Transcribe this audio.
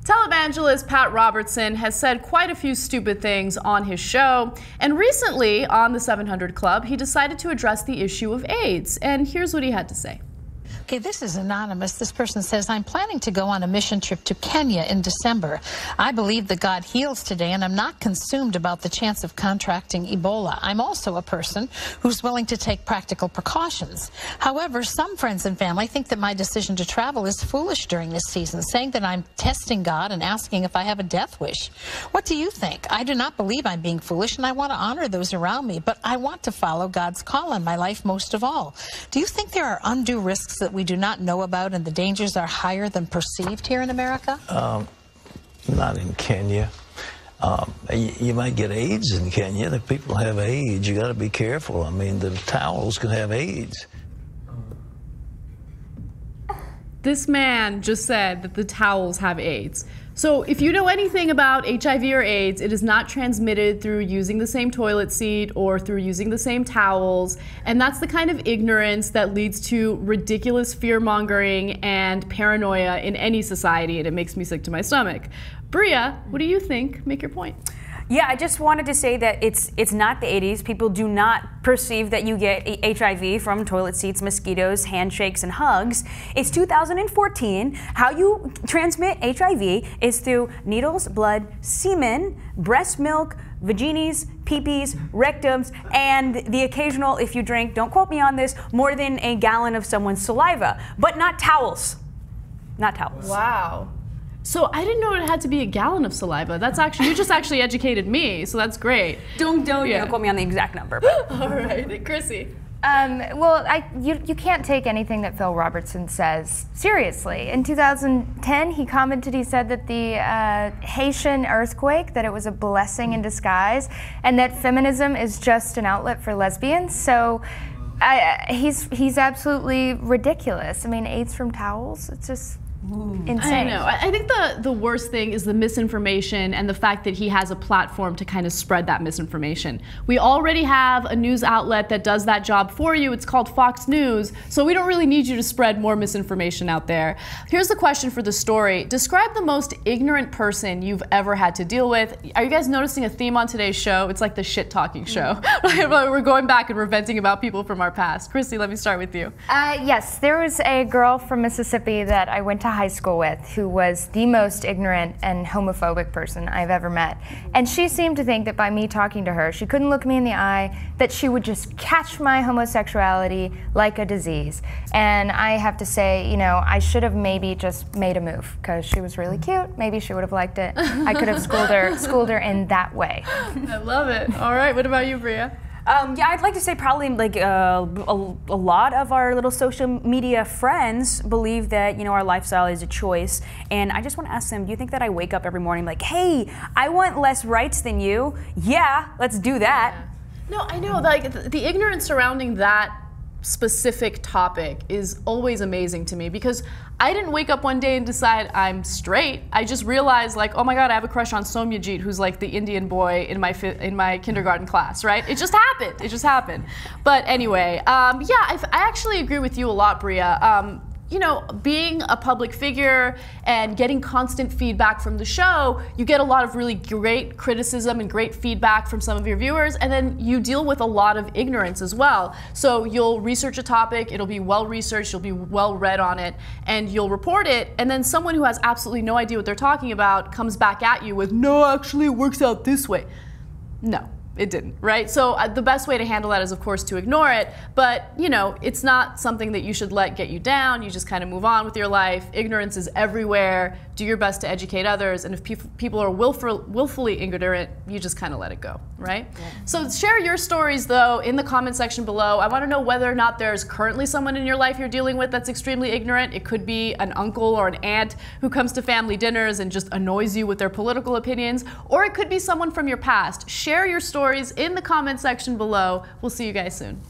Televangelist Pat Robertson has said quite a few stupid things on his show, and recently on the 700 Club, he decided to address the issue of AIDS, and here's what he had to say. Okay, this is anonymous. This person says, I'm planning to go on a mission trip to Kenya in December. I believe that God heals today, and I'm not consumed about the chance of contracting Ebola. I'm also a person who's willing to take practical precautions. However, some friends and family think that my decision to travel is foolish during this season, saying that I'm testing God and asking if I have a death wish. What do you think? I do not believe I'm being foolish, and I want to honor those around me, but I want to follow God's call on my life most of all. Do you think there are undue risks that we do not know about and the dangers are higher than perceived here in America? Not in Kenya. You might get AIDS in Kenya. The people have AIDS. You got to be careful. I mean, the towels can have AIDS. This man just said that the towels have AIDS. So if you know anything about HIV or AIDS, it is not transmitted through using the same toilet seat or through using the same towels. And that's the kind of ignorance that leads to ridiculous fear-mongering and paranoia in any society, and it makes me sick to my stomach. Bria, what do you think? Make your point. Yeah, I just wanted to say that it's not the 80s. People do not perceive that you get HIV from toilet seats, mosquitoes, handshakes, and hugs. It's 2014. How you transmit HIV is through needles, blood, semen, breast milk, vaginas, pee-pees, rectums, and the occasional, if you drink, don't quote me on this, more than a gallon of someone's saliva, but not towels. Not towels. Wow. So I didn't know it had to be a gallon of saliva. That's actually, you just actually educated me, so that's great. Don't quote me on the exact number. All right, Chrissy. Well, you can't take anything that Phil Robertson says seriously. In 2010, he commented, he said that the Haitian earthquake, that it was a blessing in disguise, and that feminism is just an outlet for lesbians. So he's absolutely ridiculous. I mean, AIDS from towels, it's just insane. I know. I think the worst thing is the misinformation and the fact that he has a platform to kind of spread that misinformation. We already have a news outlet that does that job for you. It's called Fox News, so we don't really need you to spread more misinformation out there. Here's the question for the story. Describe the most ignorant person you've ever had to deal with. Are you guys noticing a theme on today's show? It's like the shit-talking show. We're going back and we're venting about people from our past. Chrissy, let me start with you. Yes, there was a girl from Mississippi that I went to high school with who was the most ignorant and homophobic person I've ever met. And she seemed to think that by me talking to her, she couldn't look me in the eye, that she would just catch my homosexuality like a disease. And I have to say, you know, I should have maybe just made a move because she was really cute. Maybe she would have liked it. I could have schooled her in that way. I love it. All right, what about you, Bria? Yeah, I'd like to say probably like a lot of our little social media friends believe that, you know, our lifestyle is a choice. And I just want to ask them, do you think that I wake up every morning like, hey, I want less rights than you? Yeah, let's do that. Yeah. No, I know, like the ignorance surrounding that specific topic is always amazing to me because I didn't wake up one day and decide I'm straight. I just realized, like, oh my God, I have a crush on Somyajit, who's like the Indian boy in my kindergarten class, right? It just happened. It just happened. But anyway, yeah, I actually agree with you a lot, Bria. You know, being a public figure and getting constant feedback from the show, you get a lot of really great criticism and great feedback from some of your viewers, and then you deal with a lot of ignorance as well. So you'll research a topic, it'll be well researched, you'll be well read on it, and you'll report it, and then someone who has absolutely no idea what they're talking about comes back at you with, no, actually it works out this way. No. It didn't, right? So the best way to handle that is, of course, to ignore it. But, you know, it's not something that you should let get you down. You just kind of move on with your life. Ignorance is everywhere. Do your best to educate others. And if people are willfully ignorant, you just kind of let it go, right? Yeah. So share your stories, though, in the comment section below. I want to know whether or not there's currently someone in your life you're dealing with that's extremely ignorant. It could be an uncle or an aunt who comes to family dinners and just annoys you with their political opinions. Or it could be someone from your past. Share your stories in the comment section below. We'll see you guys soon.